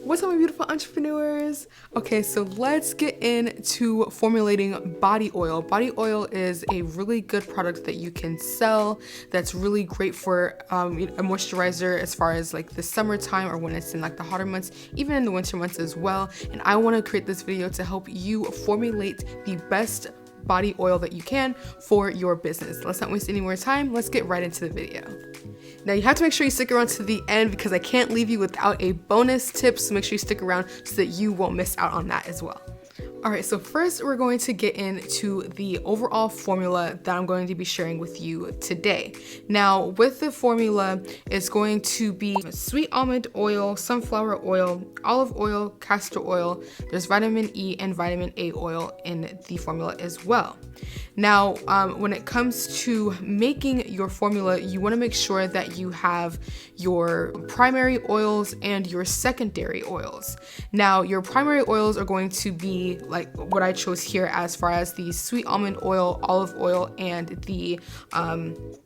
What's up, my beautiful entrepreneurs? Okay, so let's get into formulating body oil. Body oil is a really good product that you can sell that's really great for a moisturizer as far as like the summertime or when it's in like the hotter months, even in the winter months as well. And I want to create this video to help you formulate the best body oil that you can for your business. Let's not waste any more time. Let's get right into the video. Now you have to make sure you stick around to the end because I can't leave you without a bonus tip, so make sure you stick around so that you won't miss out on that as well. Alright, so first we're going to get into the overall formula that I'm going to be sharing with you today. Now with the formula, it's going to be sweet almond oil, sunflower oil, olive oil, castor oil, there's vitamin E and vitamin A oil in the formula as well. Now, when it comes to making your formula, you want to make sure that you have your primary oils and your secondary oils. Now, your primary oils are going to be like what I chose here as far as the sweet almond oil, olive oil, and the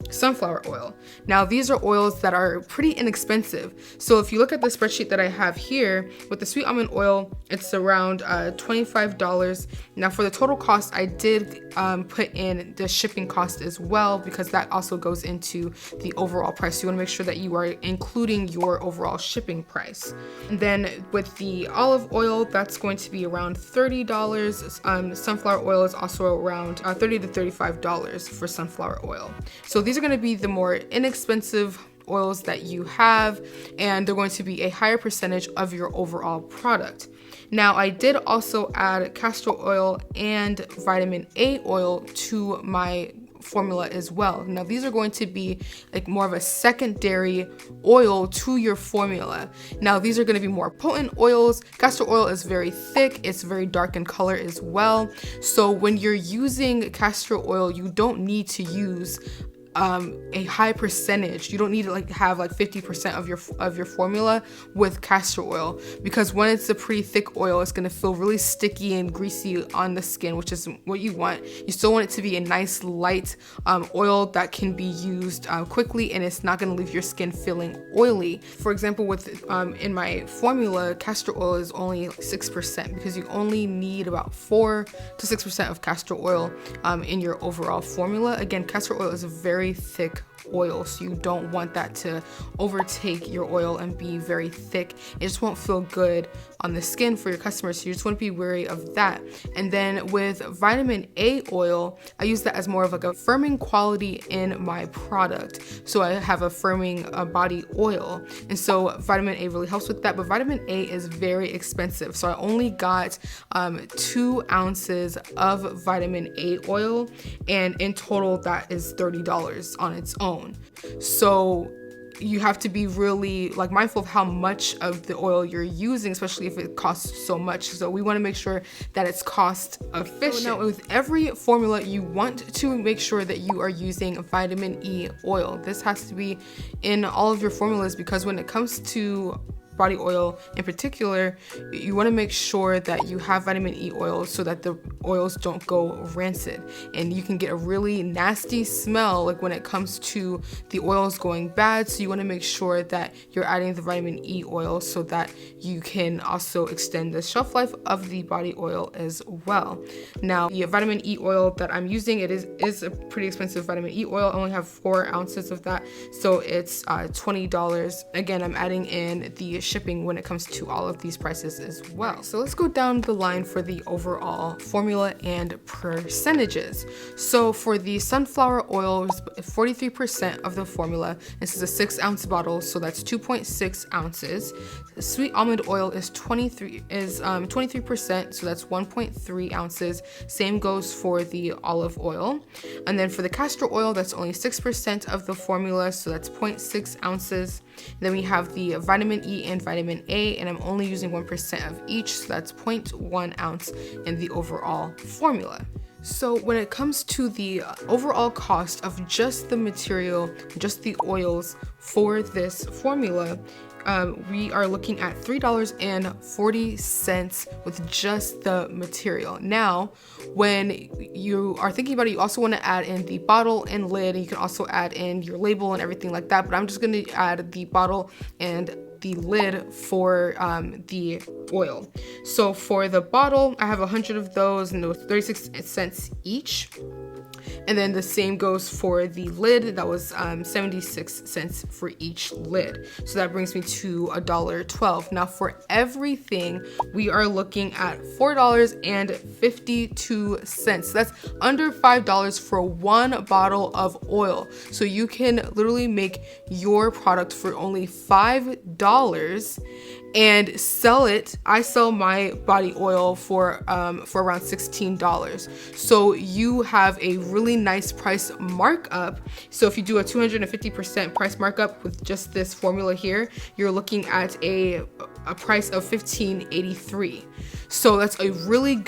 sunflower oil. Now, these are oils that are pretty inexpensive. So if you look at the spreadsheet that I have here, with the sweet almond oil, it's around $25. Now, for the total cost, I did put in the shipping cost as well, because that also goes into the overall price. So you want to make sure that you are including your overall shipping price. And then with the olive oil, that's going to be around $30. Sunflower oil is also around $30 to $35 for sunflower oil. So these are going to be the more inexpensive oils that you have, and they're going to be a higher percentage of your overall product. Now, I did also add castor oil and vitamin A oil to my formula as well. Now, these are going to be like more of a secondary oil to your formula. Now, these are going to be more potent oils. Castor oil is very thick, it's very dark in color as well. So when you're using castor oil, you don't need to use a high percentage. You don't need to like have like 50% of your formula with castor oil, because when it's a pretty thick oil, it's going to feel really sticky and greasy on the skin, which is what you want. You still want it to be a nice light oil that can be used quickly, and it's not going to leave your skin feeling oily. For example, with in my formula, castor oil is only 6%, because you only need about 4 to 6% of castor oil in your overall formula. Again, castor oil is a very thick oil, so you don't want that to overtake your oil and be very thick. It just won't feel good on the skin for your customers, so you just want to be wary of that. And then with vitamin A oil, I use that as more of like a firming quality in my product, so I have a firming body oil, and so vitamin A really helps with that. But vitamin A is very expensive, so I only got 2 ounces of vitamin A oil, and in total that is $30 on its own. So you have to be really like mindful of how much of the oil you're using, especially if it costs so much. So we want to make sure that it's cost efficient. So now with every formula, you want to make sure that you are using vitamin E oil. This has to be in all of your formulas, because when it comes to body oil in particular, you want to make sure that you have vitamin E oil so that the oils don't go rancid, and you can get a really nasty smell like when it comes to the oils going bad. So you want to make sure that you're adding the vitamin E oil so that you can also extend the shelf life of the body oil as well. Now, the vitamin E oil that I'm using, it is a pretty expensive vitamin E oil. I only have 4 ounces of that, so it's $20. Again, I'm adding in the shipping when it comes to all of these prices as well. So let's go down the line for the overall formula and percentages. So for the sunflower oil, 43% of the formula. This is a 6-ounce bottle, so that's 2.6 ounces. The sweet almond oil is 23%, so that's 1.3 ounces. Same goes for the olive oil. And then for the castor oil, that's only 6% of the formula, so that's 0.6 ounces. Then we have the vitamin E and vitamin A, and I'm only using 1% of each, so that's 0.1 ounce in the overall formula. So when it comes to the overall cost of just the material, just the oils for this formula, we are looking at $3.40 with just the material. Now, when you are thinking about it, you also want to add in the bottle and lid, and you can also add in your label and everything like that, but I'm just going to add the bottle and the lid for the oil. So for the bottle, I have 100 of those and those 36 cents each. And then the same goes for the lid. That was 76 cents for each lid. So that brings me to $1.12. Now for everything, we are looking at $4.52. That's under $5 for one bottle of oil. So you can literally make your product for only $5 and sell it. I sell my body oil for around $16. So you have a really nice price markup. So if you do a 250% price markup with just this formula here, you're looking at a price of $15.83. So that's a really,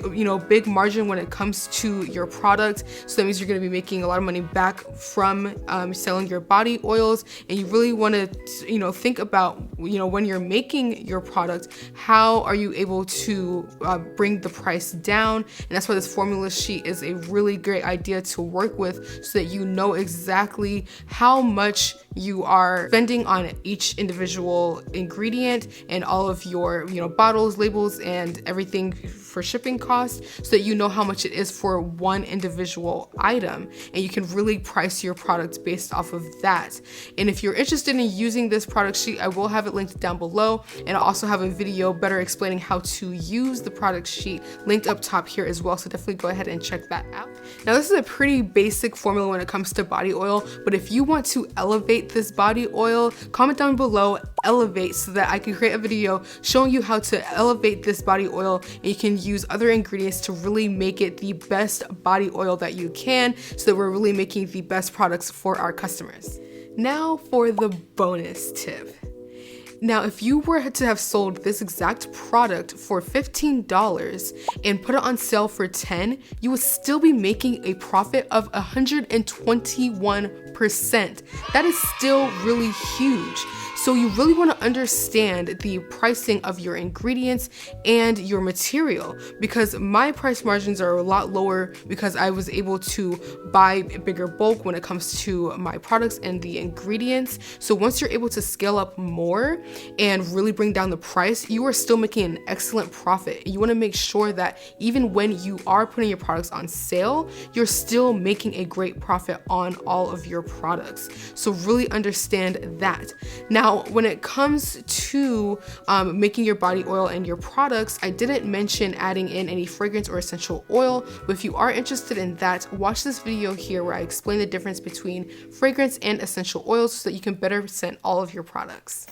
big margin when it comes to your product. So that means you're going to be making a lot of money back from selling your body oils. And you really want to, think about, when you're making your product, how are you able to bring the price down? And that's why this formula sheet is a really great idea to work with, so that you know exactly how much you are spending on each individual ingredient and all of your, bottles, labels, and everything for shipping costs, so that you know how much it is for one individual item, and you can really price your product based off of that. And if you're interested in using this product sheet, I will have it linked down below, and I also have a video better explaining how to use the product sheet linked up top here as well, so definitely go ahead and check that out. Now this is a pretty basic formula when it comes to body oil, but if you want to elevate this body oil, comment down below elevate, so that I can create a video showing you how to elevate this body oil, and you can use other ingredients to really make it the best body oil that you can, so that we're really making the best products for our customers. Now for the bonus tip. Now, if you were to have sold this exact product for $15 and put it on sale for $10, you would still be making a profit of 121%. That is still really huge. So you really want to understand the pricing of your ingredients and your material, because my price margins are a lot lower because I was able to buy a bigger bulk when it comes to my products and the ingredients. So once you're able to scale up more and really bring down the price, you are still making an excellent profit. You want to make sure that even when you are putting your products on sale, you're still making a great profit on all of your products. So really understand that. Now, when it comes to making your body oil and your products, I didn't mention adding in any fragrance or essential oil, but if you are interested in that, watch this video here where I explain the difference between fragrance and essential oils so that you can better scent all of your products.